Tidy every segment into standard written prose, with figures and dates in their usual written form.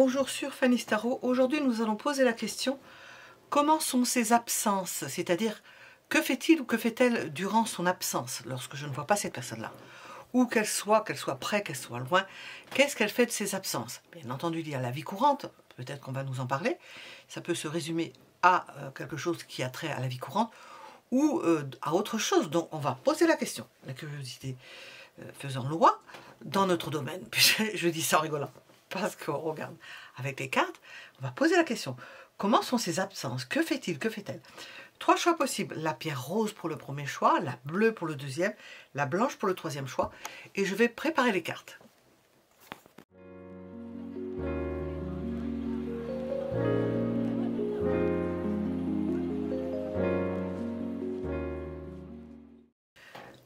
Bonjour sur Fanny Starot. Aujourd'hui nous allons poser la question: comment sont ses absences? C'est-à-dire, que fait-il ou que fait-elle durant son absence, lorsque je ne vois pas cette personne-là? Où qu'elle soit près, qu'elle soit loin, qu'est-ce qu'elle fait de ses absences? Bien entendu, il y a la vie courante, peut-être qu'on va nous en parler. Ça peut se résumer à quelque chose qui a trait à la vie courante ou à autre chose. Donc on va poser la question, la curiosité faisant loi dans notre domaine. Je dis ça en rigolant, parce qu'on regarde avec les cartes, on va poser la question: comment sont ses absences? Que fait-il? Que fait-elle? 3 choix possibles: la pierre rose pour le premier choix, la bleue pour le deuxième, la blanche pour le troisième choix. Et je vais préparer les cartes.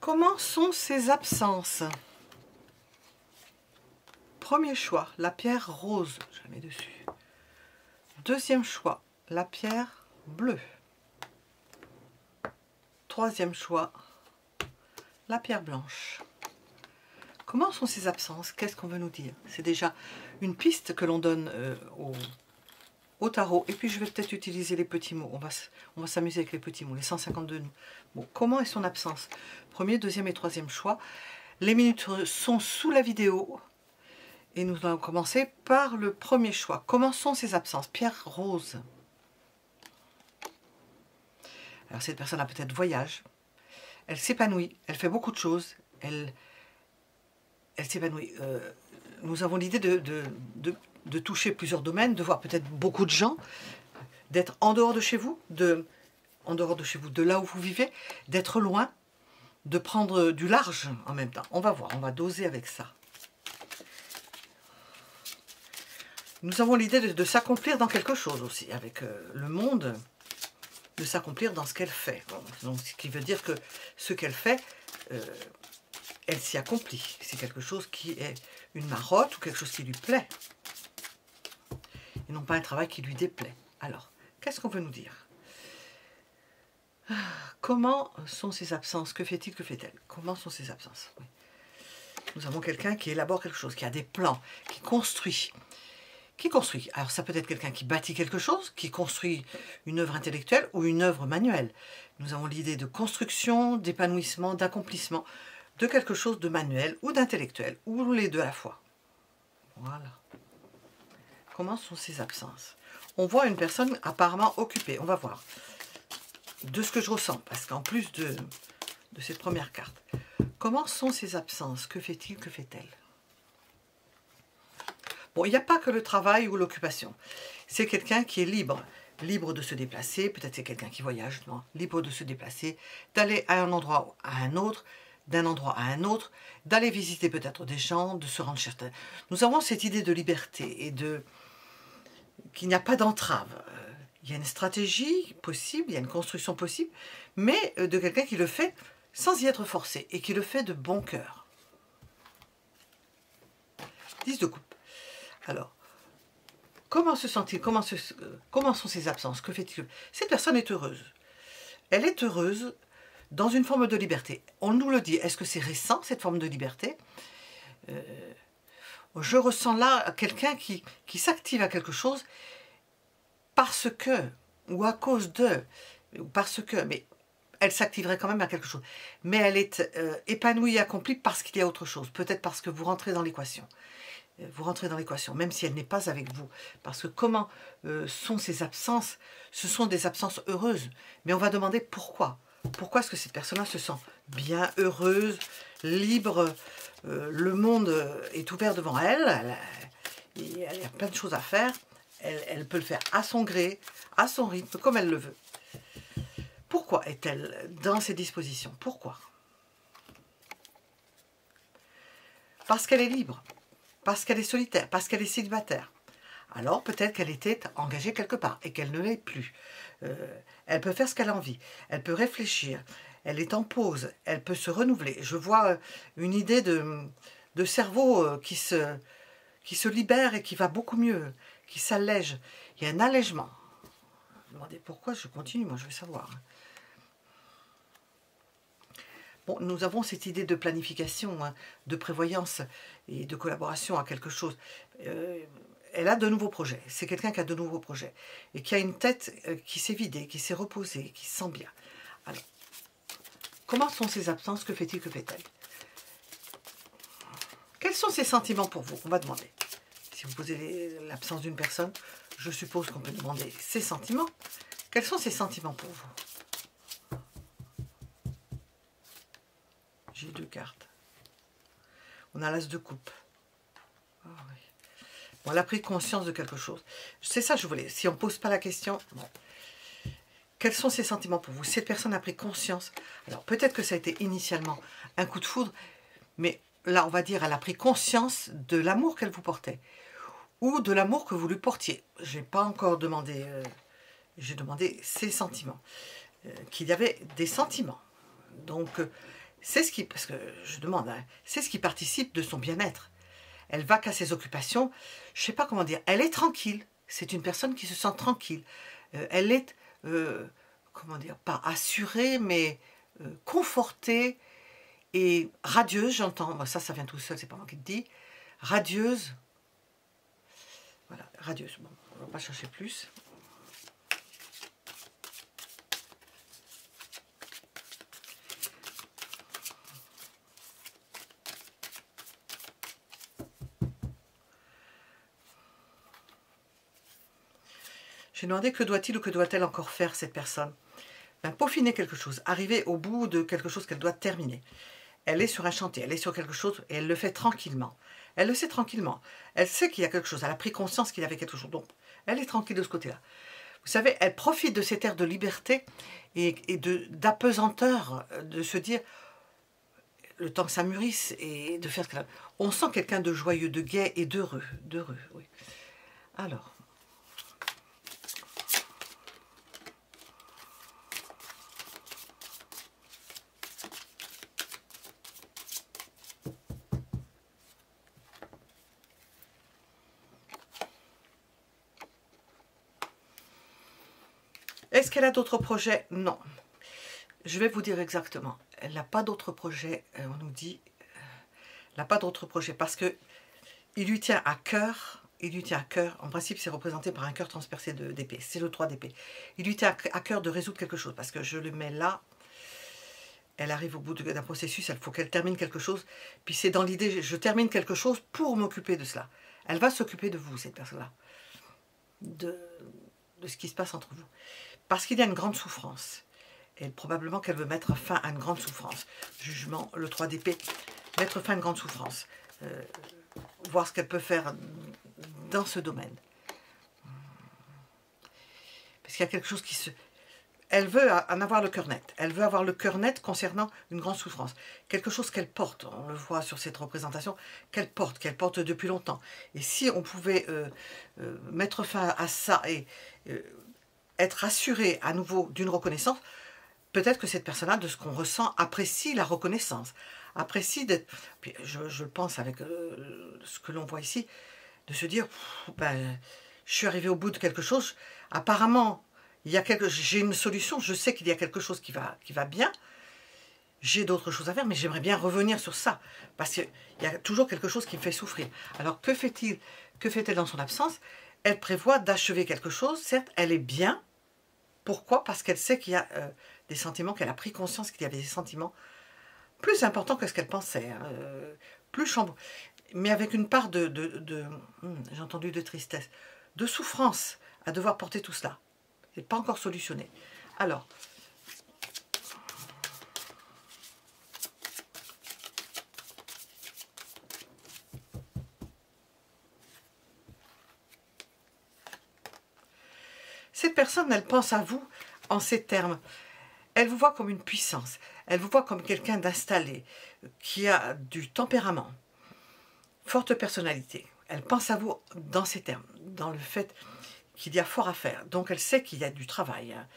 Comment sont ses absences? Premier choix, la pierre rose, je la mets dessus. Deuxième choix, la pierre bleue. Troisième choix, la pierre blanche. Comment sont ces absences? Qu'est-ce qu'on veut nous dire? C'est déjà une piste que l'on donne au tarot. Et puis je vais peut-être utiliser les petits mots. On va s'amuser avec les petits mots, les 152 mots. Bon, comment est son absence? Premier, deuxième et troisième choix. Les minutes sont sous la vidéo. Et nous allons commencer par le premier choix. Comment sont ses absences? Pierre rose. Alors cette personne a peut-être voyage. Elle s'épanouit. Elle fait beaucoup de choses. Elle s'épanouit. Nous avons l'idée de toucher plusieurs domaines, de voir peut-être beaucoup de gens, d'être en dehors de chez vous, de là où vous vivez, d'être loin, de prendre du large en même temps. On va voir, on va doser avec ça. Nous avons l'idée de s'accomplir dans quelque chose aussi, avec le monde, de s'accomplir dans ce qu'elle fait. Bon, donc, ce qui veut dire que ce qu'elle fait, elle s'y accomplit. C'est quelque chose qui est une marotte ou quelque chose qui lui plaît. Et non pas un travail qui lui déplaît. Alors, qu'est-ce qu'on veut nous dire? Comment sont ses absences? Que fait-il? Que fait-elle? Comment sont ses absences? Oui. Nous avons quelqu'un qui élabore quelque chose, qui a des plans, qui construit. Alors ça peut être quelqu'un qui bâtit quelque chose, qui construit une œuvre intellectuelle ou une œuvre manuelle. Nous avons l'idée de construction, d'épanouissement, d'accomplissement, de quelque chose de manuel ou d'intellectuel, ou les deux à la fois. Voilà. Comment sont ses absences? On voit une personne apparemment occupée. On va voir. De ce que je ressens, parce qu'en plus de cette première carte. Comment sont ses absences? Que fait-il? Que fait-elle? Bon, il n'y a pas que le travail ou l'occupation. C'est quelqu'un qui est libre. Libre de se déplacer. Peut-être c'est quelqu'un qui voyage. Non, libre de se déplacer. D'aller à un endroit à un autre. D'un endroit à un autre. D'aller visiter peut-être des gens. De se rendre chez certains. Nous avons cette idée de liberté et qu'il n'y a pas d'entrave. Il y a une stratégie possible, il y a une construction possible, mais de quelqu'un qui le fait sans y être forcé et qui le fait de bon cœur. 10 de coupe. Alors, comment se sent-il? Comment sont ses absences? Que fait-il? Cette personne est heureuse. Elle est heureuse dans une forme de liberté. On nous le dit. Est-ce que c'est récent, cette forme de liberté? Je ressens là quelqu'un qui s'active à quelque chose parce que, ou à cause de, ou parce que, mais elle s'activerait quand même à quelque chose. Mais elle est épanouie et accomplie parce qu'il y a autre chose. Peut-être parce que vous rentrez dans l'équation. Vous rentrez dans l'équation, même si elle n'est pas avec vous. Parce que comment sont ces absences? Ce sont des absences heureuses. Mais on va demander pourquoi. Pourquoi est-ce que cette personne-là se sent bien, heureuse, libre? Le monde est ouvert devant elle. Il y a plein de choses à faire. Elle peut le faire à son gré, à son rythme, comme elle le veut. Pourquoi est-elle dans ces dispositions? Pourquoi? Parce qu'elle est libre, parce qu'elle est solitaire, parce qu'elle est célibataire. Alors peut-être qu'elle était engagée quelque part et qu'elle ne l'est plus. Elle peut faire ce qu'elle a envie, elle peut réfléchir, elle est en pause, elle peut se renouveler. Je vois une idée de cerveau qui se libère et qui va beaucoup mieux, qui s'allège. Il y a un allègement. Vous me demandez pourquoi, je continue, moi je veux savoir. Bon, nous avons cette idée de planification, hein, de prévoyance et de collaboration à quelque chose. elle a de nouveaux projets. C'est quelqu'un qui a de nouveaux projets. Et qui a une tête qui s'est vidée, qui s'est reposée, qui se sent bien. Alors, comment sont ses absences? Que fait-il? Que fait-elle? Quels sont ses sentiments pour vous? On va demander. Si vous posez l'absence d'une personne, je suppose qu'on peut demander ses sentiments. Quels sont ses sentiments pour vous? J'ai 2 cartes. On a l'as de coupe. Oh, oui. Bon, elle a pris conscience de quelque chose. C'est ça que je voulais. Si on ne pose pas la question, bon. Quels sont ses sentiments pour vous? Cette personne a pris conscience. Alors, peut-être que ça a été initialement un coup de foudre, mais là, on va dire, elle a pris conscience de l'amour qu'elle vous portait, ou de l'amour que vous lui portiez. Je n'ai pas encore demandé, j'ai demandé ses sentiments, qu'il y avait des sentiments. Donc, c'est ce qui, parce que je demande, hein, c'est ce qui participe de son bien-être. Elle va qu'à ses occupations, je ne sais pas comment dire, elle est tranquille. C'est une personne qui se sent tranquille. Elle est, comment dire, pas assurée, mais confortée et radieuse, j'entends. Moi, ça vient tout seul, c'est pas moi qui le dis. Radieuse. Voilà, radieuse. Bon, on ne va pas chercher plus. J'ai demandé que doit-il ou que doit-elle encore faire cette personne? Ben, peaufiner quelque chose, arriver au bout de quelque chose qu'elle doit terminer. Elle est sur un chantier, elle est sur quelque chose et elle le fait tranquillement. Elle le sait tranquillement. Elle sait qu'il y a quelque chose, elle a pris conscience qu'il y avait quelque chose. Donc, elle est tranquille de ce côté-là. Vous savez, elle profite de cet air de liberté et d'apesanteur, de se dire, le temps que ça mûrisse et de faire ce qu'elle a. On sent quelqu'un de joyeux, de gai et d'heureux. D'heureux, oui. Alors. Est-ce qu'elle a d'autres projets? Non. Je vais vous dire exactement. Elle n'a pas d'autres projets, on nous dit. Elle n'a pas d'autres projets parce que il lui tient à cœur. Il lui tient à cœur. En principe, c'est représenté par un cœur transpercé d'épée. C'est le 3 d'épée. Il lui tient à cœur de résoudre quelque chose parce que je le mets là. Elle arrive au bout d'un processus. Il faut qu'elle termine quelque chose. Puis c'est dans l'idée, je termine quelque chose pour m'occuper de cela. Elle va s'occuper de vous, cette personne-là. De ce qui se passe entre vous. Parce qu'il y a une grande souffrance. Et probablement qu'elle veut mettre fin à une grande souffrance. Jugement, le 3 d'épée, mettre fin à une grande souffrance. Voir ce qu'elle peut faire dans ce domaine. Parce qu'il y a quelque chose qui se... Elle veut en avoir le cœur net. Elle veut avoir le cœur net concernant une grande souffrance. Quelque chose qu'elle porte, on le voit sur cette représentation, qu'elle porte depuis longtemps. Et si on pouvait mettre fin à ça et être assuré à nouveau d'une reconnaissance, peut-être que cette personne-là, de ce qu'on ressent, apprécie la reconnaissance, apprécie d'être... Je pense avec ce que l'on voit ici, de se dire, ben, je suis arrivé au bout de quelque chose, apparemment, j'ai une solution, je sais qu'il y a quelque chose qui va bien, j'ai d'autres choses à faire, mais j'aimerais bien revenir sur ça, parce qu'il y a toujours quelque chose qui me fait souffrir. Alors, que fait-elle dans son absence? Elle prévoit d'achever quelque chose, certes, elle est bien. Pourquoi? Parce qu'elle sait qu'il y a des sentiments, qu'elle a pris conscience qu'il y avait des sentiments plus importants que ce qu'elle pensait, hein, plus chamboulés, mais avec une part j'ai entendu de tristesse, de souffrance à devoir porter tout cela. C'est pas encore solutionné. Alors, cette personne, elle pense à vous en ces termes. Elle vous voit comme une puissance. Elle vous voit comme quelqu'un d'installé, qui a du tempérament, forte personnalité. Elle pense à vous dans ces termes, dans le fait qu'il y a fort à faire. Donc elle sait qu'il y a du travail. Hein.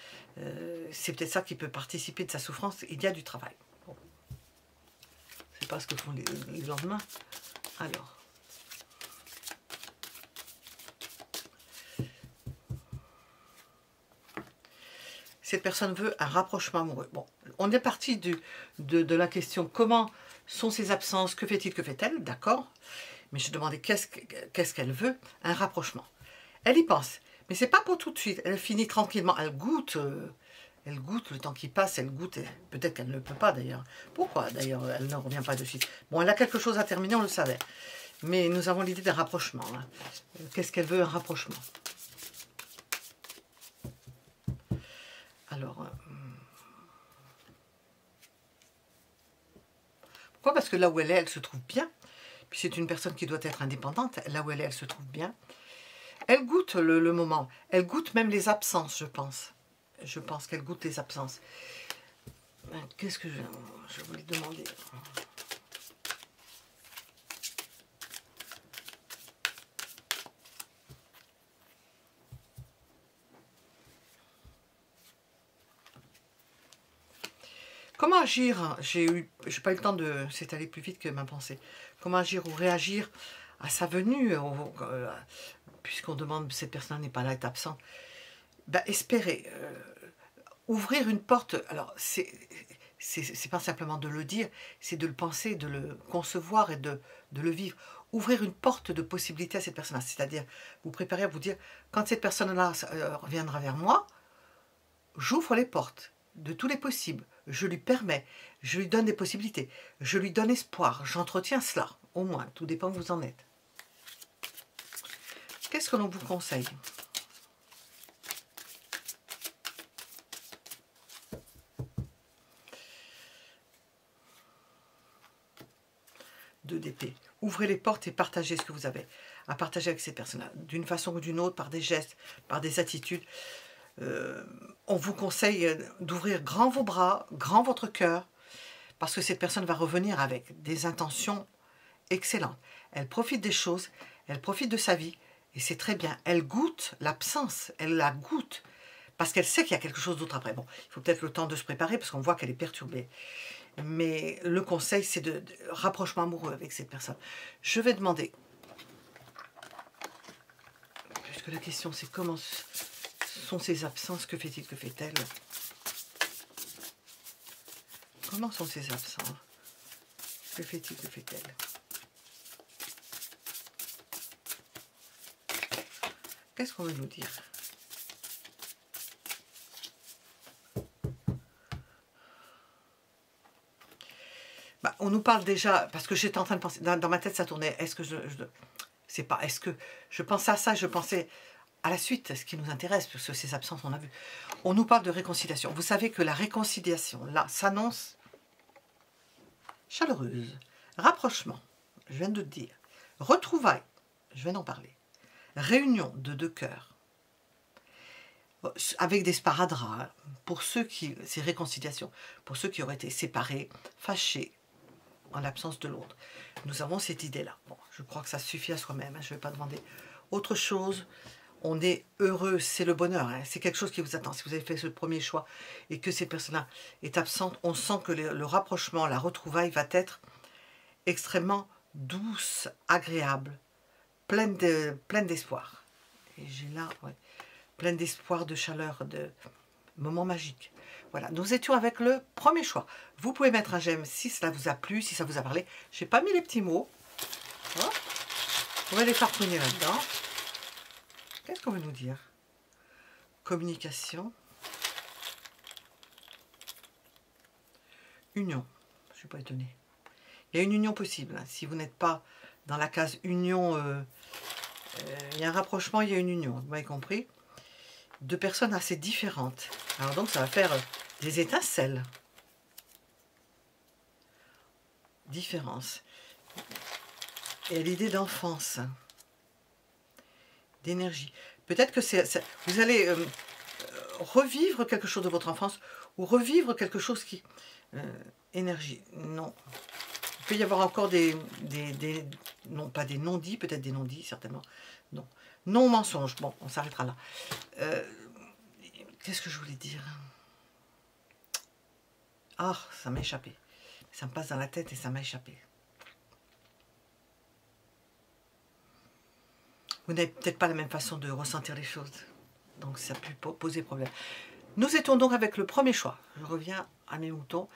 C'est peut-être ça qui peut participer de sa souffrance. Il y a du travail. Bon. Je ne sais pas ce que font les lendemains. Alors. Cette personne veut un rapprochement amoureux. Bon, on est parti de la question comment sont ses absences, que fait-il, que fait-elle, d'accord. Mais je demandais qu'est-ce qu'elle veut, un rapprochement. Elle y pense, mais c'est pas pour tout de suite. Elle finit tranquillement, elle goûte le temps qui passe, elle goûte. Peut-être qu'elle ne le peut pas d'ailleurs. Pourquoi d'ailleurs elle ne revient pas de suite? Bon, elle a quelque chose à terminer, on le savait. Mais nous avons l'idée d'un rapprochement. Hein. Qu'est-ce qu'elle veut, un rapprochement? Alors, pourquoi? Parce que là où elle est, elle se trouve bien. Puis c'est une personne qui doit être indépendante. Là où elle est, elle se trouve bien. Elle goûte le moment. Elle goûte même les absences, je pense. Je pense qu'elle goûte les absences. Qu'est-ce que je voulais demander? Comment agir? J'ai pas eu le temps de... C'est allé plus vite que ma pensée. Comment agir ou réagir à sa venue, puisqu'on demande cette personne n'est pas là, est absente. Ben, espérer. Ouvrir une porte. Alors, c'est pas simplement de le dire, c'est de le penser, de le concevoir et de le vivre. Ouvrir une porte de possibilité à cette personne-là. C'est-à-dire, vous préparez à vous dire, quand cette personne-là reviendra vers moi, j'ouvre les portes de tous les possibles. Je lui permets, je lui donne des possibilités, je lui donne espoir, j'entretiens cela, au moins, tout dépend où vous en êtes. Qu'est-ce que l'on vous conseille? Deux d'épée. Ouvrez les portes et partagez ce que vous avez à partager avec ces personnes-là, d'une façon ou d'une autre, par des gestes, par des attitudes. On vous conseille d'ouvrir grand vos bras, grand votre cœur, parce que cette personne va revenir avec des intentions excellentes. Elle profite des choses, elle profite de sa vie, et c'est très bien. Elle goûte l'absence, elle la goûte, parce qu'elle sait qu'il y a quelque chose d'autre après. Bon, il faut peut-être le temps de se préparer, parce qu'on voit qu'elle est perturbée. Mais le conseil, c'est de rapprochement amoureux avec cette personne. Je vais demander, puisque la question c'est comment sont ses absences, que fait-il, que fait-elle? Comment sont ses absences? Que fait-il, que fait-elle? Qu'est-ce qu'on veut nous dire? Bah, on nous parle déjà, parce que j'étais en train de penser, dans ma tête ça tournait, est-ce que c'est pas, est-ce que je pensais à ça, je pensais à la suite, ce qui nous intéresse, parce que ces absences, on a vu. On nous parle de réconciliation. Vous savez que la réconciliation, là, s'annonce chaleureuse. Rapprochement, je viens de te dire. Retrouvailles, je viens d'en parler. Réunion de deux cœurs. Avec des sparadraps, pour ceux qui... C'est réconciliation. Pour ceux qui auraient été séparés, fâchés, en l'absence de l'autre. Nous avons cette idée-là. Bon, je crois que ça suffit à soi-même. Hein, je ne vais pas demander autre chose. On est heureux, c'est le bonheur. Hein, c'est quelque chose qui vous attend. Si vous avez fait ce premier choix et que cette personne-là est absente, on sent que le rapprochement, la retrouvaille va être extrêmement douce, agréable, pleine d'espoir. Et j'ai là, ouais, pleine d'espoir, de chaleur, de moments magiques. Voilà, nous étions avec le premier choix. Vous pouvez mettre un j'aime si cela vous a plu, si ça vous a parlé. Je n'ai pas mis les petits mots. Oh, on va les farfouiller là-dedans. Qu'est-ce qu'on veut nous dire? Communication. Union. Je ne suis pas étonnée. Il y a une union possible. Hein. Si vous n'êtes pas dans la case union, il y a un rapprochement, il y a une union. Vous m'avez compris? Deux personnes assez différentes. Alors donc ça va faire des étincelles. Différence. Et l'idée d'enfance. D'énergie. Peut-être que vous allez revivre quelque chose de votre enfance ou revivre quelque chose qui... énergie, non. Il peut y avoir encore non pas des non-dits, peut-être des non-dits, certainement. Non. Non-mensonge. Bon, on s'arrêtera là. Qu'est-ce que je voulais dire? Ah, ça m'a échappé. Ça me passe dans la tête et ça m'a échappé. Vous n'avez peut-être pas la même façon de ressentir les choses. Donc ça peut poser problème. Nous étions donc avec le premier choix. Je reviens à mes moutons.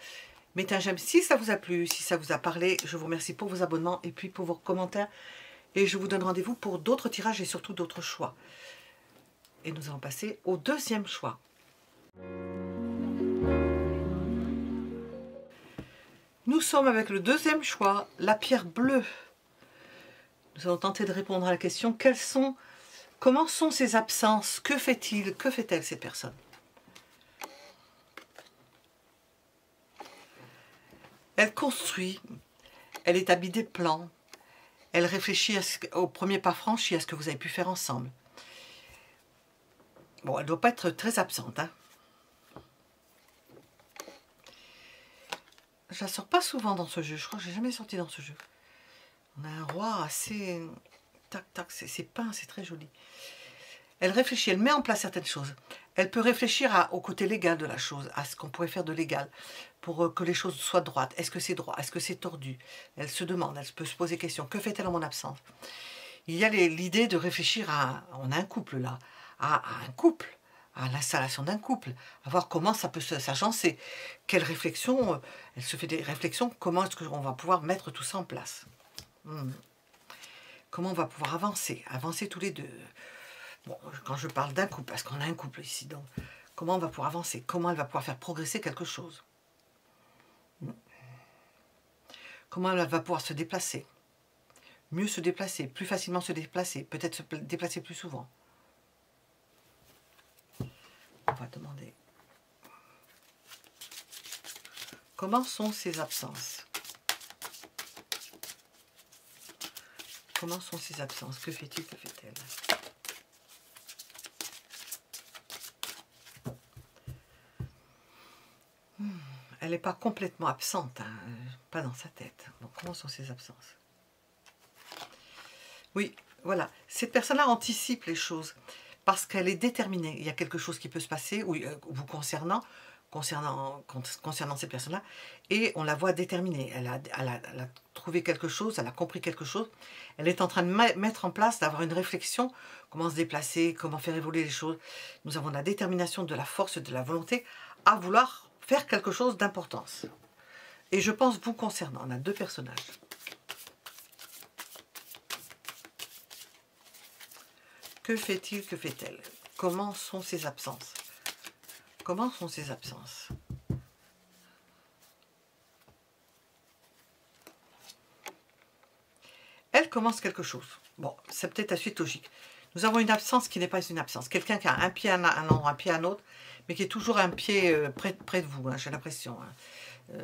Mettez un j'aime si ça vous a plu, si ça vous a parlé. Je vous remercie pour vos abonnements et puis pour vos commentaires. Et je vous donne rendez-vous pour d'autres tirages et surtout d'autres choix. Et nous allons passer au deuxième choix. Nous sommes avec le deuxième choix, la pierre bleue. Nous allons tenter de répondre à la question, comment sont ses absences? Que fait-il? Que fait-elle ces personnes? Elle construit, elle établit des plans, elle réfléchit au premier pas franchi, à ce que vous avez pu faire ensemble. Bon, elle ne doit pas être très absente, hein. Je la sors pas souvent dans ce jeu, je crois que je n'ai jamais sorti dans ce jeu. On a un roi assez... Tac, tac, c'est peint, c'est très joli. Elle réfléchit, elle met en place certaines choses. Elle peut réfléchir au côté légal de la chose, à ce qu'on pourrait faire de légal, pour que les choses soient droites. Est-ce que c'est droit? Est-ce que c'est tordu? Elle se demande, elle peut se poser question. Que fait-elle en mon absence? Il y a l'idée de réfléchir on a un couple là, à un couple, à l'installation d'un couple, à voir comment ça peut s'agencer. Quelle réflexion, elle se fait des réflexions, comment est-ce qu'on va pouvoir mettre tout ça en place? Comment on va pouvoir avancer tous les deux. Bon, quand je parle d'un couple, parce qu'on a un couple ici, donc comment on va pouvoir avancer? Comment elle va pouvoir faire progresser quelque chose? Comment elle va pouvoir se déplacer? Mieux se déplacer, plus facilement se déplacer, peut-être se déplacer plus souvent. On va demander. Comment sont ses absences? Comment sont ses absences? Que fait-il? Que fait-elle? Elle n'est pas complètement absente, hein, pas dans sa tête. Donc comment sont ses absences? Oui, voilà. Cette personne-là anticipe les choses parce qu'elle est déterminée. Il y a quelque chose qui peut se passer, oui, vous concernant ces personnes-là, et on la voit déterminée. Elle a trouvé quelque chose, elle a compris quelque chose. Elle est en train de mettre en place, d'avoir une réflexion, comment se déplacer, comment faire évoluer les choses. Nous avons de la détermination, de la force, de la volonté à vouloir faire quelque chose d'importance. Et je pense vous concernant, on a deux personnages. Que fait-il, que fait-elle? Comment sont ses absences? Comment sont ses absences? Elle commence quelque chose. Bon, c'est peut-être la suite logique. Nous avons une absence qui n'est pas une absence. Quelqu'un qui a un pied à un endroit, un pied à un autre, mais qui est toujours un pied près de vous, hein, j'ai l'impression. Hein.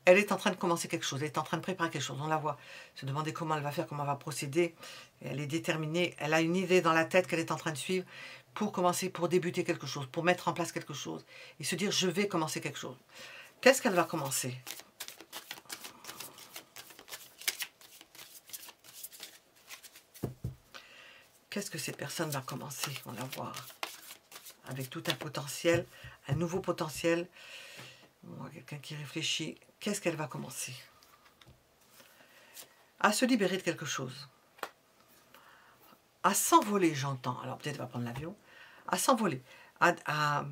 Elle est en train de commencer quelque chose, elle est en train de préparer quelque chose, on la voit se demander comment elle va faire, comment elle va procéder. Elle est déterminée, elle a une idée dans la tête qu'elle est en train de suivre pour commencer, pour débuter quelque chose, pour mettre en place quelque chose et se dire je vais commencer quelque chose. Qu'est-ce qu'elle va commencer? Qu'est-ce que cette personne va commencer? On la voit avec tout un potentiel, un nouveau potentiel. On voit quelqu'un qui réfléchit. Qu'est-ce qu'elle va commencer? À se libérer de quelque chose. À s'envoler, j'entends. Alors peut-être elle va prendre l'avion. À s'envoler. À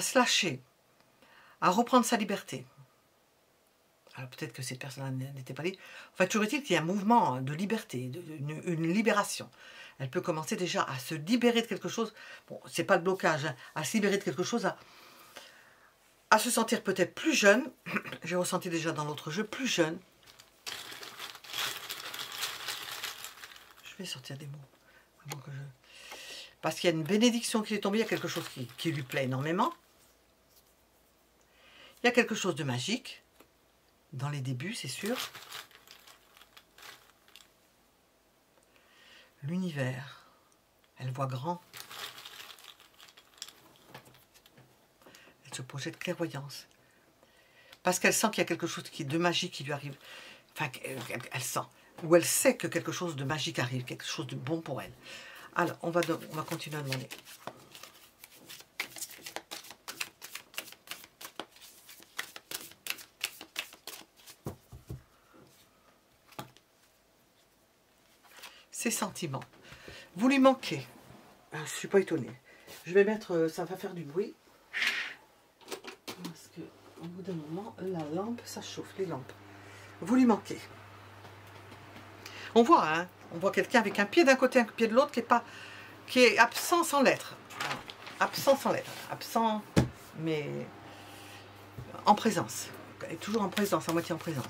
se lâcher. À reprendre sa liberté. Alors peut-être que cette personne n'était pas libre. Enfin, toujours est-il qu'il y a un mouvement de liberté, une libération. Elle peut commencer déjà à se libérer de quelque chose. Bon, c'est pas le blocage, hein, à se libérer de quelque chose, à se sentir peut-être plus jeune. J'ai ressenti déjà dans l'autre jeu, plus jeune. Je vais sortir des mots. Avant que parce qu'il y a une bénédiction qui est tombée, il y a quelque chose qui lui plaît énormément. Il y a quelque chose de magique. Dans les débuts, c'est sûr. L'univers. Elle voit grand. Elle se projette clairvoyance. Parce qu'elle sent qu'il y a quelque chose de magique qui lui arrive. Enfin, elle sent. Ou elle sait que quelque chose de magique arrive, quelque chose de bon pour elle. Alors, on va continuer à demander. Ses sentiments. Vous lui manquez. Je ne suis pas étonnée. Je vais mettre, ça va faire du bruit. Parce qu'au bout d'un moment, la lampe, ça chauffe, les lampes. Vous lui manquez. On voit, hein, On voit quelqu'un avec un pied d'un côté, un pied de l'autre, qui est absent sans lettres. Absent sans lettres. Absent, mais en présence. Et toujours en présence, à moitié en présence.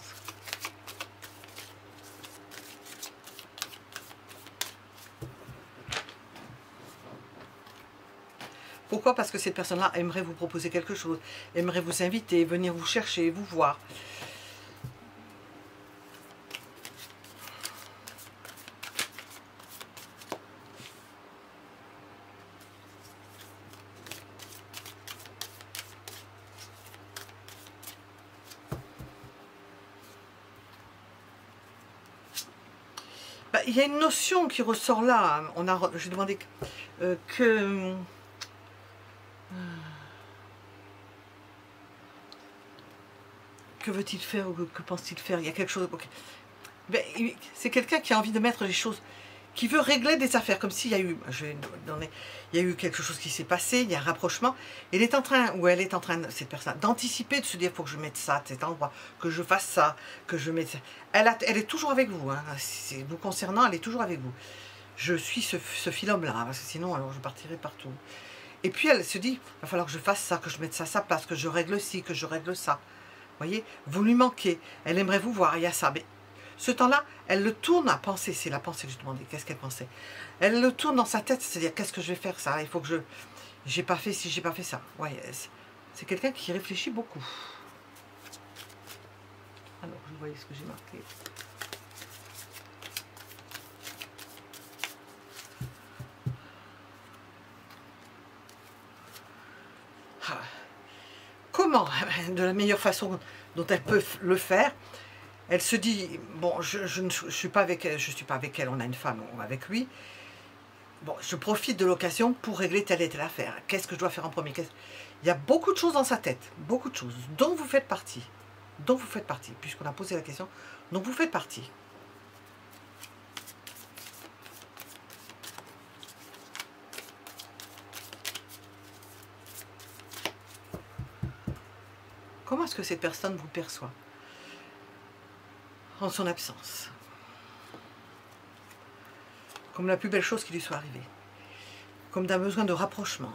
Pourquoi? Parce que cette personne-là aimerait vous proposer quelque chose, aimerait vous inviter, venir vous chercher, vous voir. Bah, il y a une notion qui ressort là. J'ai demandé que veut-il faire ou que pense-t-il faire? Il y a quelque chose. Okay. Ben, c'est quelqu'un qui a envie de mettre les choses, qui veut régler des affaires, comme s'il y a eu, il y a eu quelque chose qui s'est passé, il y a un rapprochement. Il est en train, ou elle est en train, cette personne, d'anticiper, de se dire, il faut que je mette ça à cet endroit, que je fasse ça, que je mette ça. Elle est toujours avec vous, hein. Vous concernant, elle est toujours avec vous. Je suis ce fil-homme-là, parce que sinon, alors je partirai partout. Et puis elle se dit, il va falloir que je fasse ça, que je mette ça à sa place, que je règle ci, que je règle ça. Vous voyez, vous lui manquez, elle aimerait vous voir, il y a ça. Mais ce temps-là, elle le tourne à penser, c'est la pensée que je demandais, qu'est-ce qu'elle pensait. Elle le tourne dans sa tête, c'est-à-dire, qu'est-ce que je vais faire ça? Il faut que j'ai pas fait ci, j'ai pas fait ça. Ouais, c'est quelqu'un qui réfléchit beaucoup. Alors, je voyais ce que j'ai marqué. Comment? De la meilleure façon dont elle peut le faire. Elle se dit, bon, je ne suis pas avec elle, on a une femme avec lui. Bon, je profite de l'occasion pour régler telle et telle affaire. Qu'est-ce que je dois faire en premier? Il y a beaucoup de choses dans sa tête, beaucoup de choses, dont vous faites partie. Dont vous faites partie, puisqu'on a posé la question, dont vous faites partie. Comment est-ce que cette personne vous perçoit en son absence? Comme la plus belle chose qui lui soit arrivée. Comme d'un besoin de rapprochement.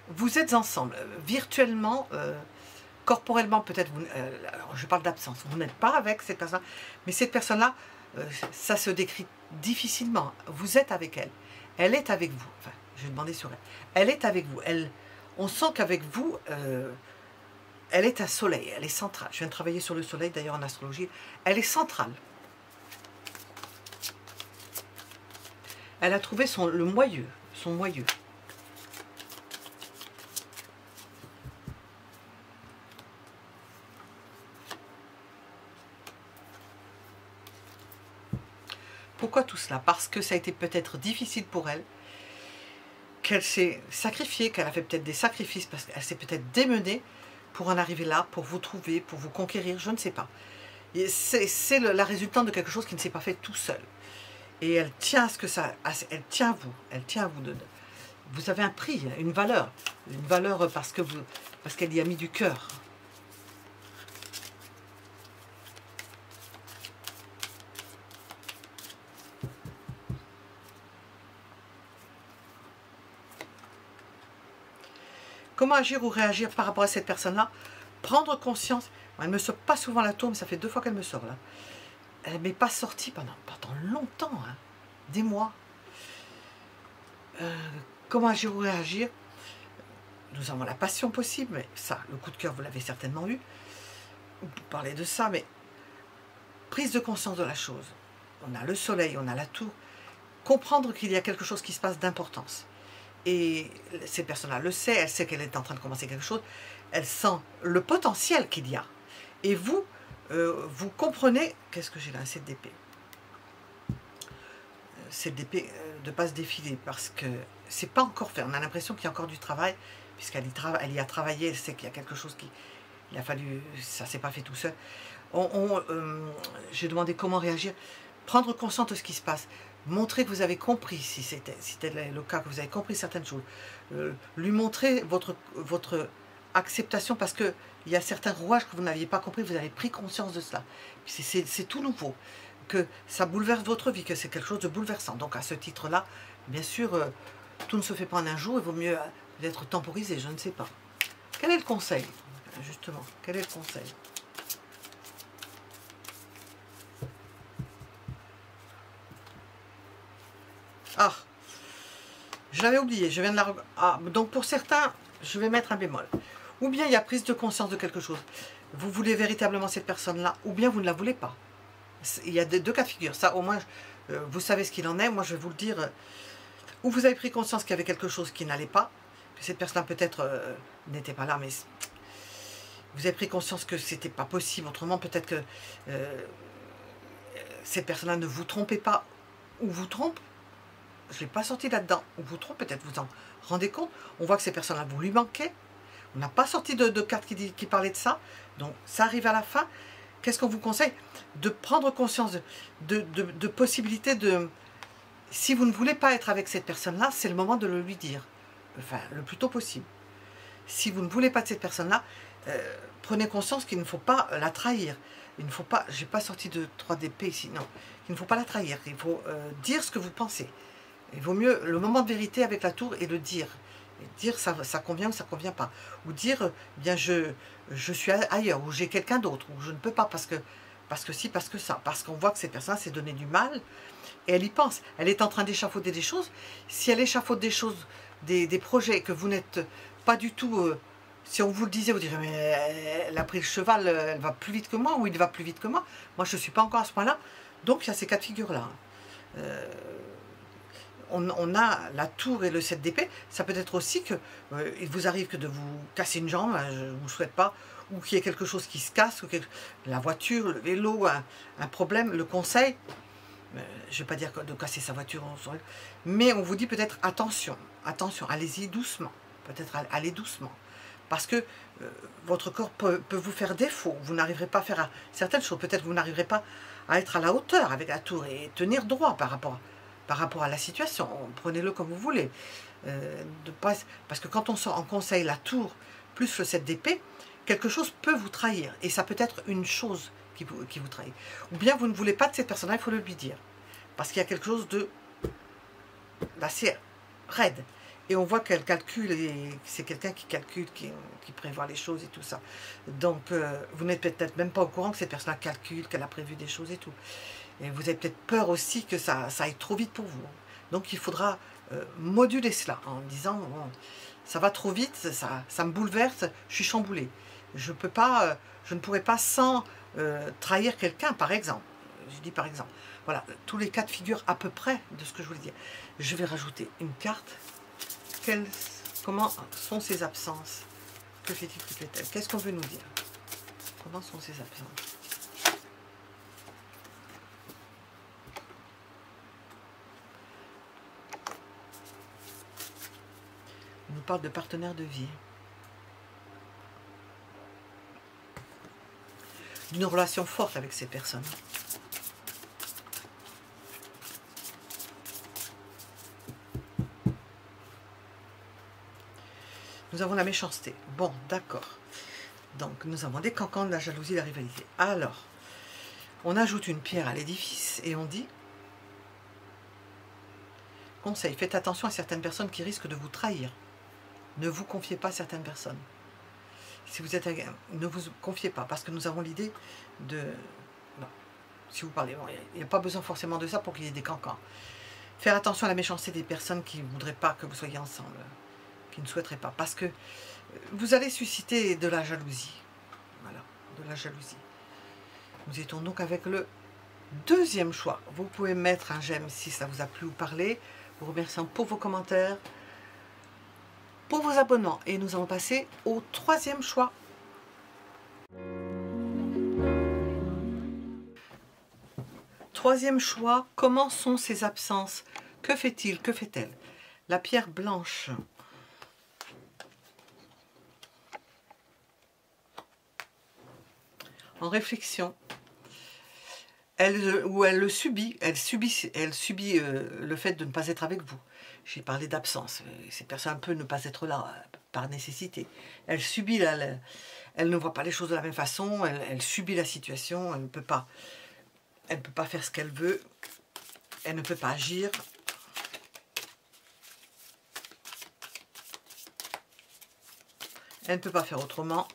Vous êtes ensemble, virtuellement, corporellement peut-être, je parle d'absence, vous n'êtes pas avec cette personne, mais cette personne-là, ça se décrit difficilement. Vous êtes avec elle, elle est avec vous, enfin, je vais demander sur elle, elle est avec vous, on sent qu'avec vous, elle est un soleil, elle est centrale. Je viens de travailler sur le soleil, d'ailleurs en astrologie, elle est centrale. Elle a trouvé le moyeu, son moyeu. Pourquoi tout cela? Parce que ça a été peut-être difficile pour elle, qu'elle s'est sacrifiée, qu'elle a fait peut-être des sacrifices, parce qu'elle s'est peut-être démenée pour en arriver là, pour vous trouver, pour vous conquérir, je ne sais pas. C'est la résultante de quelque chose qui ne s'est pas fait tout seul. Et elle tient à ce que ça, elle tient à vous, vous avez un prix, une valeur parce qu'elle y a mis du cœur. Comment agir ou réagir par rapport à cette personne-là? Prendre conscience. Elle ne me sort pas souvent la tour, mais ça fait 2 fois qu'elle me sort là. Elle ne m'est pas sortie pendant longtemps, hein, des mois. Comment agir ou réagir? Nous avons la passion possible, mais ça, le coup de cœur, vous l'avez certainement eu. Vous parlez de ça, mais prise de conscience de la chose. On a le soleil, on a la tour. Comprendre qu'il y a quelque chose qui se passe d'importance. Et cette personne-là le sait, elle sait qu'elle est en train de commencer quelque chose, elle sent le potentiel qu'il y a. Et vous, vous comprenez, qu'est-ce que j'ai là, cette d'épée. Cette d'épée de ne pas se défiler, parce que c'est pas encore fait. On a l'impression qu'il y a encore du travail, puisqu'elle y a travaillé, elle sait qu'il y a quelque chose il a fallu, ça s'est pas fait tout seul. J'ai demandé comment réagir, prendre conscience de ce qui se passe. Montrer que vous avez compris, si c'était le cas, que vous avez compris certaines choses. Lui montrer votre acceptation, parce qu'il y a certains rouages que vous n'aviez pas compris, vous avez pris conscience de cela. C'est tout nouveau. que ça bouleverse votre vie, que c'est quelque chose de bouleversant. Donc à ce titre-là, bien sûr, tout ne se fait pas en un jour, il vaut mieux être temporisé, je ne sais pas. Quel est le conseil, justement? Quel est le conseil? Ah, je l'avais oublié, je viens de la... Ah, donc pour certains, je vais mettre un bémol. Ou bien il y a prise de conscience de quelque chose. Vous voulez véritablement cette personne-là, ou bien vous ne la voulez pas. Il y a deux cas de figure. Ça, au moins, vous savez ce qu'il en est. Moi, je vais vous le dire. Ou vous avez pris conscience qu'il y avait quelque chose qui n'allait pas, que cette personne peut-être n'était pas là, mais vous avez pris conscience que c'était pas possible. Autrement, peut-être que cette personne-là ne vous trompez pas, ou vous trompe. Je ne l'ai pas sorti là-dedans. Ou vous trompe, peut-être vous en rendez compte. On voit que ces personnes-là, vous lui manquez. On n'a pas sorti de carte qui parlait de ça. Donc, ça arrive à la fin. Qu'est-ce qu'on vous conseille? De prendre conscience de possibilités de... Si vous ne voulez pas être avec cette personne-là, c'est le moment de le lui dire. Enfin, le plus tôt possible. Si vous ne voulez pas de cette personne-là, prenez conscience qu'il ne faut pas la trahir. Il ne faut pas... J'ai pas sorti de 3 d'épée ici, non. Il ne faut pas la trahir. Il faut dire ce que vous pensez. Il vaut mieux le moment de vérité avec la tour et le dire. Et dire ça convient ou ça convient pas. Ou dire, bien je suis ailleurs, ou j'ai quelqu'un d'autre, ou je ne peux pas parce que si, parce que ça. Parce qu'on voit que cette personne s'est donné du mal et elle y pense. Elle est en train d'échafauder des choses. Si elle échafaude des choses, des projets que vous n'êtes pas du tout... si on vous le disait, vous direz, mais elle a pris le cheval, elle va plus vite que moi, ou il va plus vite que moi. Moi, je ne suis pas encore à ce point-là. Donc, il y a ces cas de figure-là. On a la tour et le 7 d'épée. Ça peut être aussi que il vous arrive que de vous casser une jambe, je ne vous le souhaite pas, ou qu'il y ait quelque chose qui se casse, ou la voiture, le vélo, un problème. Le conseil, je ne vais pas dire de casser sa voiture, mais on vous dit peut-être attention, attention, allez-y doucement, peut-être allez doucement, parce que votre corps peut vous faire défaut, vous n'arriverez pas à faire certaines choses, peut-être vous n'arriverez pas à être à la hauteur avec la tour et tenir droit par rapport à la situation. Prenez-le comme vous voulez. Parce que quand on sort en conseil la tour plus le 7 d'épée, quelque chose peut vous trahir. Et ça peut être une chose qui vous trahit. Ou bien vous ne voulez pas de cette personne-là, il faut le lui dire. Parce qu'il y a quelque chose d'assez raide. Et on voit qu'elle calcule, et c'est quelqu'un qui calcule, qui prévoit les choses et tout ça. Donc, vous n'êtes peut-être même pas au courant que cette personne-là calcule, qu'elle a prévu des choses et tout. Et vous avez peut-être peur aussi que ça aille trop vite pour vous. Donc, il faudra moduler cela en disant, bon, ça va trop vite, ça me bouleverse, je suis chamboulée. Je ne pourrais pas sans trahir quelqu'un, par exemple. Je dis par exemple. Voilà, tous les cas de figure à peu près de ce que je voulais dire. Je vais rajouter une carte. Comment sont ces absences? Que fait-il, que fait-elle? Qu'est-ce qu'on veut nous dire? Comment sont ces absences? On nous parle de partenaires de vie. D'une relation forte avec ces personnes. Nous avons la méchanceté. Bon, d'accord. Donc, nous avons des cancans, de la jalousie, de la rivalité. Alors, on ajoute une pierre à l'édifice et on dit, conseil, faites attention à certaines personnes qui risquent de vous trahir. Ne vous confiez pas à certaines personnes. Si vous êtes, ne vous confiez pas, parce que nous avons l'idée de... Non, si vous parlez, bon, il n'y a pas besoin forcément de ça pour qu'il y ait des cancans. Faire attention à la méchanceté des personnes qui ne voudraient pas que vous soyez ensemble, qui ne souhaiteraient pas, parce que vous allez susciter de la jalousie. Voilà, de la jalousie. Nous étions donc avec le deuxième choix. Vous pouvez mettre un j'aime si ça vous a plu ou parlé. Vous remercions pour vos commentaires, pour vos abonnements. Et nous allons passer au troisième choix. Troisième choix, comment sont ces absences? Que fait-il? Que fait-elle? La pierre blanche. En réflexion. Elle subit le fait de ne pas être avec vous. J'ai parlé d'absence. Cette personne peut ne pas être là par nécessité. Elle subit, elle ne voit pas les choses de la même façon, elle subit la situation, elle ne peut pas Elle ne peut pas faire ce qu'elle veut. Elle ne peut pas agir. Elle ne peut pas faire autrement.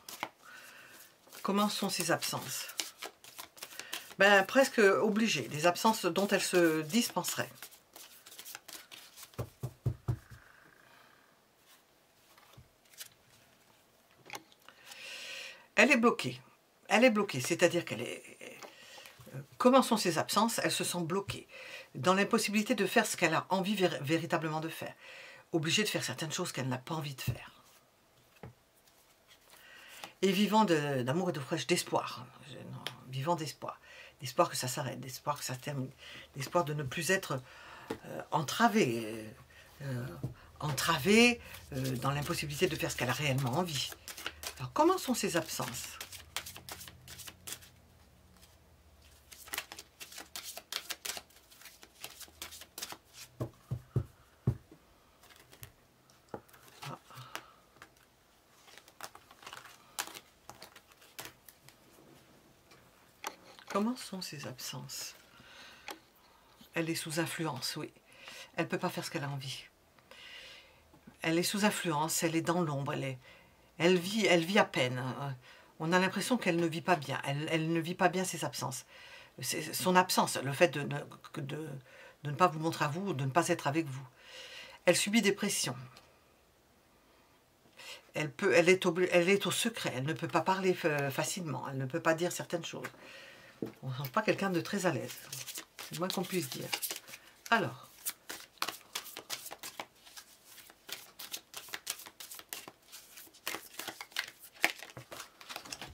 Comment sont ses absences? Ben, presque obligées. Des absences dont elle se dispenserait. Elle est bloquée. Elle est bloquée, c'est-à-dire qu'elle est... Comment sont ses absences? Elle se sent bloquée. Dans l'impossibilité de faire ce qu'elle a envie véritablement de faire. Obligée de faire certaines choses qu'elle n'a pas envie de faire. Et vivant d'amour et de fraîche, d'espoir. Vivant d'espoir. D'espoir que ça s'arrête, d'espoir que ça se termine. D'espoir de ne plus être entravée. Entravée dans l'impossibilité de faire ce qu'elle a réellement envie. Alors, comment sont ses absences? Comment sont ses absences? Elle est sous influence, oui. Elle ne peut pas faire ce qu'elle a envie. Elle est sous influence, elle est dans l'ombre, elle vit à peine. On a l'impression qu'elle ne vit pas bien. Elle ne vit pas bien ses absences. Son absence, le fait de ne pas vous montrer à vous, de ne pas être avec vous. Elle subit des pressions. Elle est au secret, elle ne peut pas parler facilement, elle ne peut pas dire certaines choses. On ne sent pas quelqu'un de très à l'aise. C'est le moins qu'on puisse dire. Alors.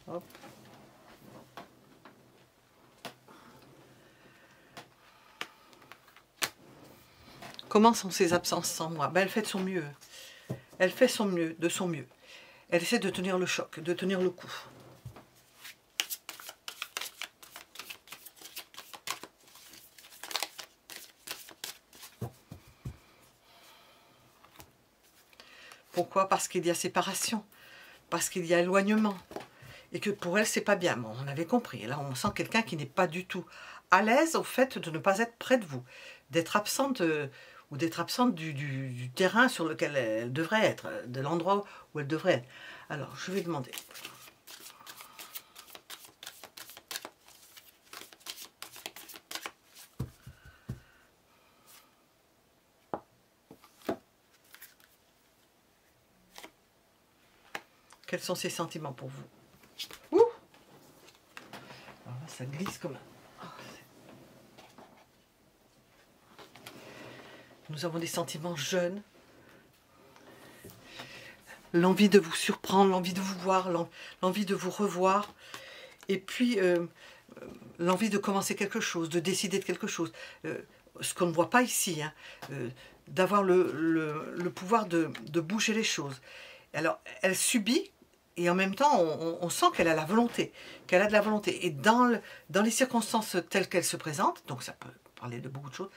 Hop. Comment sont ses absences sans moi? Ben, elle fait de son mieux. Elle fait son mieux, de son mieux. Elle essaie de tenir le choc, de tenir le coup. Pourquoi? Parce qu'il y a séparation, parce qu'il y a éloignement, et que pour elle, c'est pas bien. Bon, on avait compris. Là, on sent quelqu'un qui n'est pas du tout à l'aise au fait de ne pas être près de vous, d'être absente ou d'être absente du terrain sur lequel elle devrait être, de l'endroit où elle devrait être. Alors, je vais demander. Quels sont ses sentiments pour vous? Ouh! Alors là, ça glisse comme un... Nous avons des sentiments jeunes. L'envie de vous surprendre, l'envie de vous voir, l'envie de vous revoir. Et puis, l'envie de commencer quelque chose, de décider de quelque chose. Ce qu'on ne voit pas ici, hein, d'avoir le pouvoir de bouger les choses. Alors, elle subit, et en même temps, on sent qu'elle a la volonté, qu'elle a de la volonté. Et dans les circonstances telles qu'elles se présentent, donc ça peut parler de beaucoup de choses,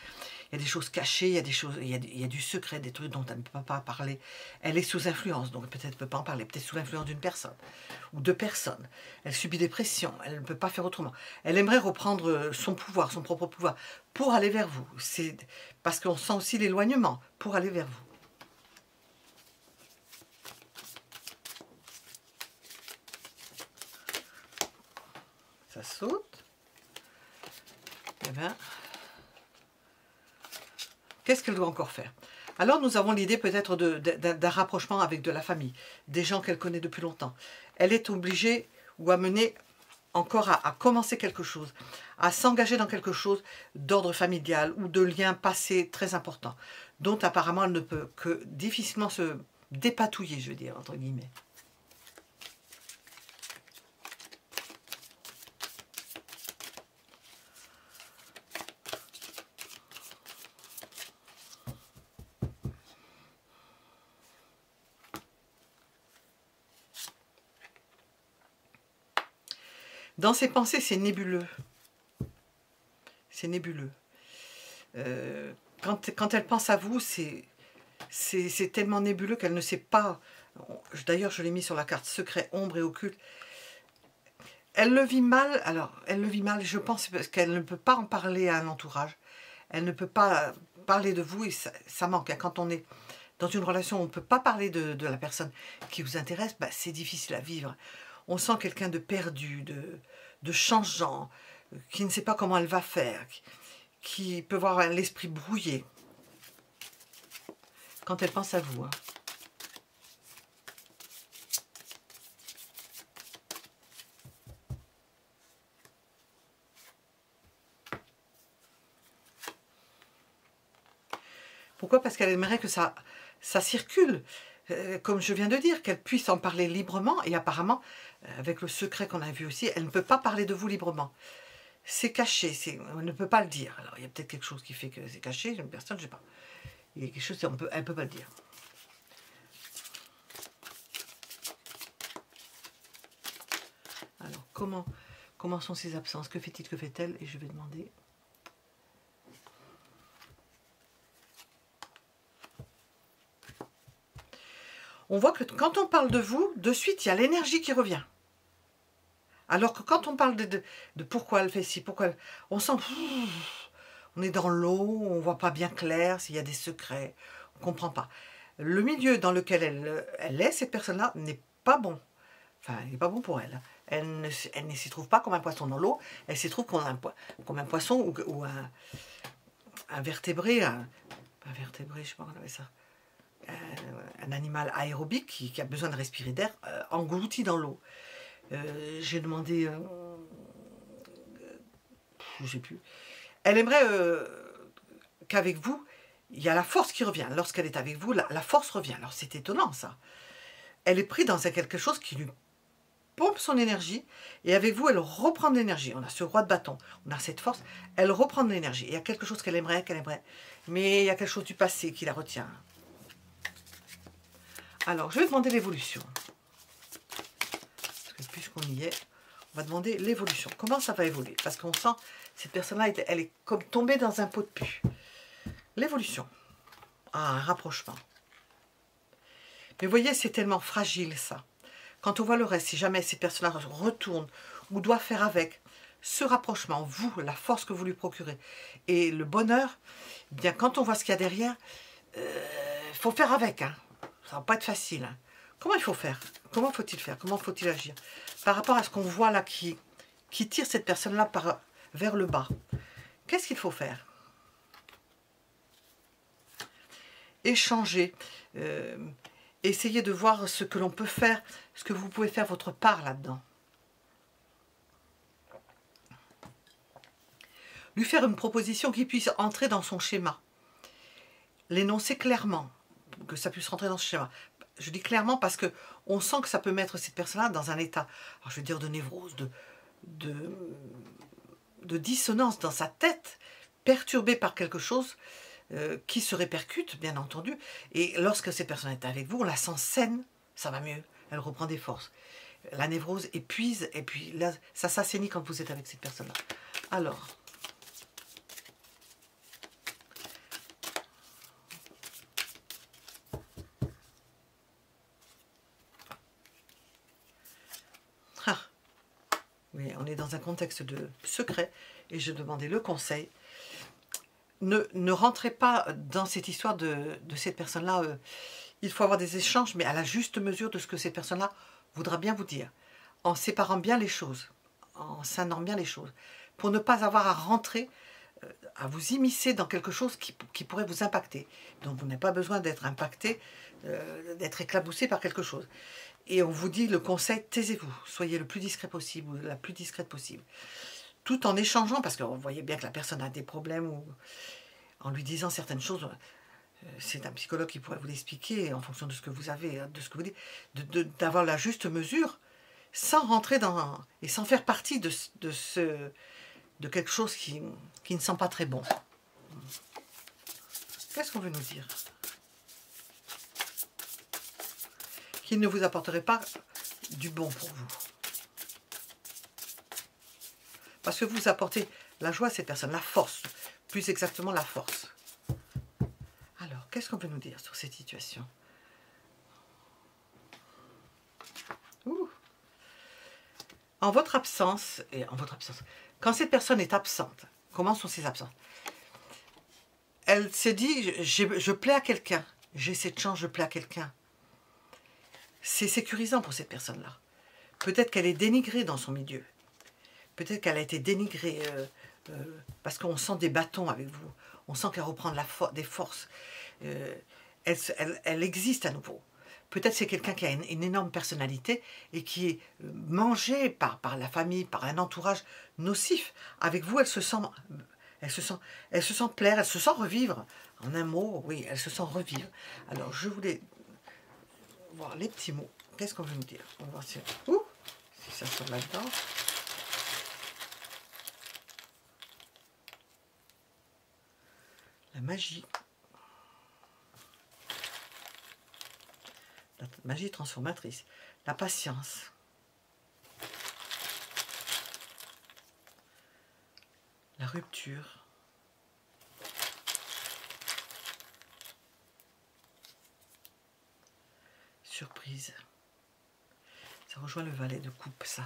il y a des choses cachées, il y a des choses, il y a du secret, des trucs dont elle ne peut pas parler. Elle est sous influence, donc peut-être ne peut pas en parler, peut-être sous l'influence d'une personne ou de personnes. Elle subit des pressions, elle ne peut pas faire autrement. Elle aimerait reprendre son pouvoir, son propre pouvoir, pour aller vers vous. C'est parce qu'on sent aussi l'éloignement, pour aller vers vous. Ça saute. Eh bien, qu'est-ce qu'elle doit encore faire? Alors nous avons l'idée peut-être d'un rapprochement avec de la famille, des gens qu'elle connaît depuis longtemps. Elle est obligée ou amenée encore à commencer quelque chose, à s'engager dans quelque chose d'ordre familial ou de lien passé très important, dont apparemment elle ne peut que difficilement se dépatouiller, je veux dire, entre guillemets. Dans ses pensées, c'est nébuleux. C'est nébuleux. Quand elle pense à vous, c'est tellement nébuleux qu'elle ne sait pas. D'ailleurs, je l'ai mis sur la carte secret, ombre et occulte. Elle le vit mal, alors, elle le vit mal, je pense, parce qu'elle ne peut pas en parler à un entourage. Elle ne peut pas parler de vous et ça manque. Hein. Quand on est dans une relation où on ne peut pas parler de la personne qui vous intéresse, bah, c'est difficile à vivre. On sent quelqu'un de perdu, de changeant, qui ne sait pas comment elle va faire, qui peut voir l'esprit brouillé quand elle pense à vous. Hein. Pourquoi? Parce qu'elle aimerait que ça circule, comme je viens de dire, qu'elle puisse en parler librement. Et apparemment, avec le secret qu'on a vu aussi, elle ne peut pas parler de vous librement. C'est caché, on ne peut pas le dire. Alors, il y a peut-être quelque chose qui fait que c'est caché, une personne, je ne sais pas. Il y a quelque chose, elle ne peut pas le dire. Alors, comment sont ses absences? Que fait-il, que fait-elle? Et je vais demander... On voit que quand on parle de vous, de suite, il y a l'énergie qui revient. Alors que quand on parle de pourquoi elle fait ci, pourquoi elle... On sent... On est dans l'eau, on ne voit pas bien clair, s'il y a des secrets, on ne comprend pas. Le milieu dans lequel elle est, cette personne-là, n'est pas bon. Enfin, il n'est pas bon pour elle. Elle ne s'y trouve pas comme un poisson dans l'eau, elle s'y trouve comme un poisson ou un vertébré, un vertébré, je ne sais pas comment on appelle ça. Un animal aérobique qui a besoin de respirer d'air, englouti dans l'eau. J'ai demandé, je ne sais plus. Elle aimerait qu'avec vous, il y a la force qui revient. Lorsqu'elle est avec vous, la force revient. Alors c'est étonnant ça. Elle est prise dans quelque chose qui lui pompe son énergie, et avec vous, elle reprend de l'énergie. On a ce roi de bâton, on a cette force, elle reprend de l'énergie. Il y a quelque chose qu'elle aimerait, mais il y a quelque chose du passé qui la retient. Alors, je vais demander l'évolution. Parce que puisqu'on y est, on va demander l'évolution. Comment ça va évoluer? Parce qu'on sent, cette personne-là, elle est comme tombée dans un pot de pu. L'évolution. Ah, un rapprochement. Mais vous voyez, c'est tellement fragile, ça. Quand on voit le reste, si jamais ces personnes-là retournent ou doivent faire avec, ce rapprochement, vous, la force que vous lui procurez, et le bonheur, eh bien, quand on voit ce qu'il y a derrière, il faut faire avec, hein. Ça va pas être facile. Hein. Comment il faut faire? Comment faut-il faire? Comment faut-il agir? Par rapport à ce qu'on voit là qui tire cette personne-là vers le bas, qu'est-ce qu'il faut faire? Échanger, essayer de voir ce que l'on peut faire, ce que vous pouvez faire votre part là-dedans. Lui faire une proposition qui puisse entrer dans son schéma. L'énoncer clairement, que ça puisse rentrer dans ce schéma. Je dis clairement parce que on sent que ça peut mettre cette personne-là dans un état, alors je veux dire de névrose, de dissonance dans sa tête, perturbée par quelque chose qui se répercute, bien entendu. Et lorsque cette personne est avec vous, on la sent saine, ça va mieux, elle reprend des forces. La névrose épuise, et puis là, ça s'assainit quand vous êtes avec cette personne-là. Alors... Oui, on est dans un contexte de secret et je demandais le conseil. Ne rentrez pas dans cette histoire de cette personne-là. Il faut avoir des échanges, mais à la juste mesure de ce que cette personne-là voudra bien vous dire. En séparant bien les choses, en scindant bien les choses. Pour ne pas avoir à rentrer, à vous immiscer dans quelque chose qui pourrait vous impacter. Donc vous n'avez pas besoin d'être impacté, d'être éclaboussé par quelque chose. Et on vous dit le conseil, taisez-vous, soyez le plus discret possible, ou la plus discrète possible. Tout en échangeant, parce que vous voyez bien que la personne a des problèmes, ou en lui disant certaines choses, c'est un psychologue qui pourrait vous l'expliquer en fonction de ce que vous avez, de ce que vous dites, d'avoir la juste mesure, sans rentrer dans, et sans faire partie de quelque chose qui ne sent pas très bon. Qu'est-ce qu'on veut nous dire? Qu'il ne vous apporterait pas du bon pour vous. Parce que vous apportez la joie à cette personne, la force, plus exactement la force. Alors, qu'est-ce qu'on peut nous dire sur cette situation? Ouh. en votre absence, quand cette personne est absente, comment sont ses absences? Elle s'est dit, je plais à quelqu'un, j'ai cette chance, je plais à quelqu'un. C'est sécurisant pour cette personne-là. Peut-être qu'elle est dénigrée dans son milieu. Peut-être qu'elle a été dénigrée parce qu'on sent des bâtons avec vous. On sent qu'elle reprend des forces. Elle existe à nouveau. Peut-être c'est quelqu'un qui a une énorme personnalité et qui est mangé par la famille, par un entourage nocif. Avec vous, elle se sent plaire, elle se sent revivre. En un mot, oui, elle se sent revivre. Alors, je voulais voir les petits mots. Qu'est-ce qu'on veut me dire? On va voir si ça sort là-dedans. La magie. La magie transformatrice. La patience. La rupture. Surprise. Ça rejoint le valet de coupe, ça.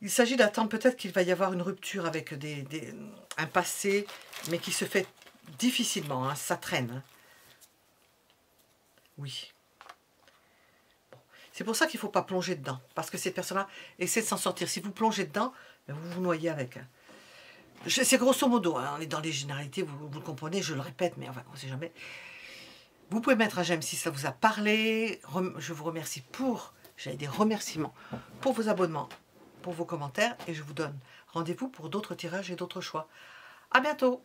Il s'agit d'attendre, peut-être qu'il va y avoir une rupture avec un passé, mais qui se fait difficilement, hein, ça traîne. Hein. Oui. Bon. C'est pour ça qu'il ne faut pas plonger dedans, parce que ces personnes-là essaient de s'en sortir. Si vous plongez dedans, vous vous noyez avec. Hein. C'est grosso modo, hein, on est dans les généralités, vous le comprenez, je le répète, mais enfin, on ne sait jamais. Vous pouvez mettre un j'aime si ça vous a parlé. Je vous remercie pour, j'avais des remerciements, pour vos abonnements, pour vos commentaires. Et je vous donne rendez-vous pour d'autres tirages et d'autres choix. À bientôt!